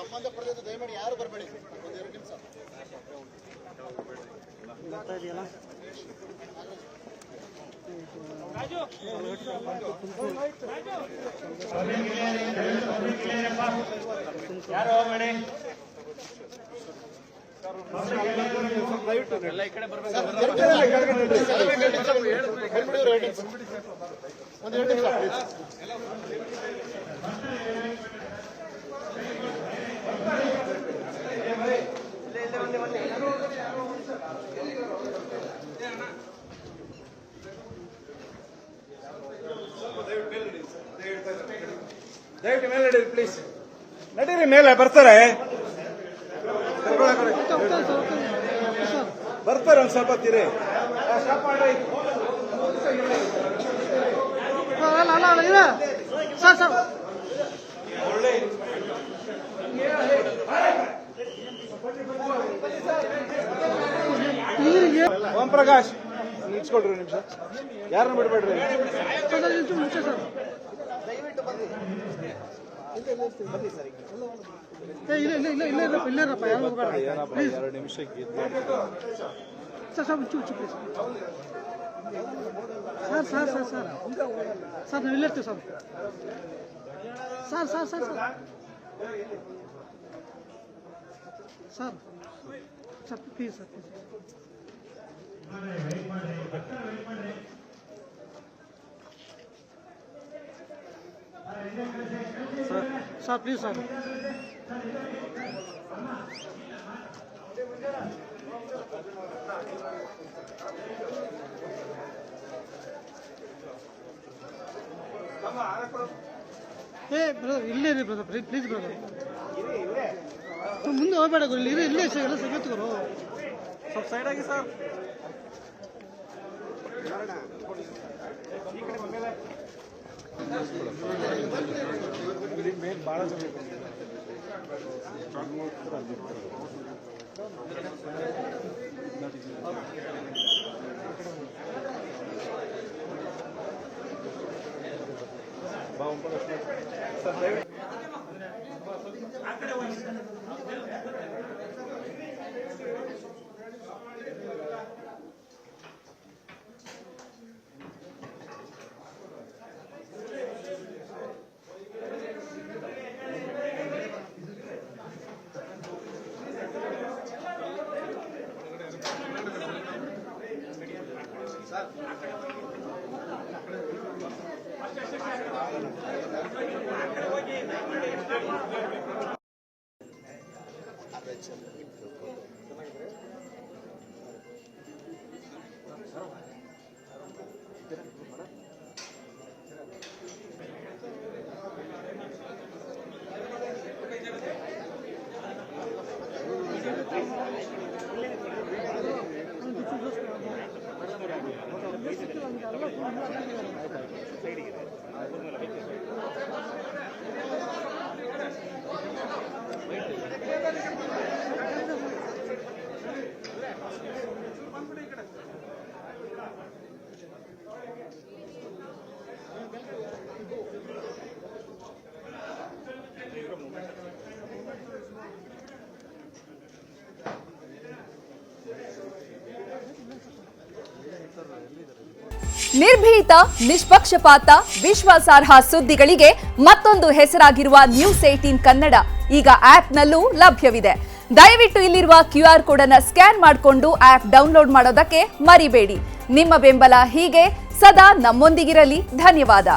ಸಂಬಂಧಪಟ್ಟಂತೆ ದಯಮಾಡಿ ಯಾರು ಬರಬೇಡಿ. ಒಂದು 2 ನಿಮಿಷ ಯಾರು ಹೋಗಬೇಡಿ. ಎಲ್ಲ ಈ ಕಡೆ ಬರಬೇಕು. ಒಂದು 2 ನಿಮಿಷ ದಯವಿಟ್ಟು ಮೇಲೆ ನಡೀರಿ ಪ್ಲೀಸ್. ನಡೀರಿ ಮೇಲೆ ಬರ್ತಾರೆ ಒಂದು ಸ್ವಲ್ಪ ತೀರಿ ಒಳ್ಳೆ ಓಂ ಪ್ರಕಾಶ್ ನಿಲ್ಸ್ಕೊಳ್ರಿ ನಿಮಿಷ. ಯಾರನ್ನು ಬಿಡಬೇಡ್ರಿ. ಏನಪ್ಪ 2 ನಿಮಿಷ ಸರ್ ನಾವು ಇಲ್ಲಿರ್ತೀವಿ sir sir sir sir sir sir please sir sir please sir brother ಇಲ್ಲೇ ರೀ ಬ್ರದರ್ ಪ್ಲೀಸ್ ಬ್ರದರ್ ಮುಂದೆ ಹೋಗ್ಬೇಡ ಗುರು ಇಲ್ಲೇ ಎಲ್ಲ ಸಿಗತ್ಗುರು ಸ್ವಲ್ಪ ಸೈಡ್ ಆಗಿ ಸರ್. ಭಾಳ ನಿರ್ಭೀತ, ನಿಷ್ಪಕ್ಷಪಾತ, ವಿಶ್ವಾಸಾರ್ಹ ಸುದ್ದಿಗಳಿಗೆ ಮತ್ತೊಂದು ಹೆಸರಾಗಿರುವ ನ್ಯೂಸ್ 18 ಕನ್ನಡ ಈಗ ಆಪ್ನಲ್ಲೂ ಲಭ್ಯವಿದೆ. ದಯವಿಟ್ಟು ಇಲ್ಲಿರುವ QR ಕೋಡ್ ಅನ್ನು ಸ್ಕ್ಯಾನ್ ಮಾಡಿಕೊಂಡು ಆಪ್ ಡೌನ್ಲೋಡ್ ಮಾಡೋದಕ್ಕೆ ಮರಿಬೇಡಿ. ನಿಮ್ಮ ಬೆಂಬಲ ಹೀಗೆ ಸದಾ ನಮ್ಮೊಂದಿಗಿರಲಿ. ಧನ್ಯವಾದ.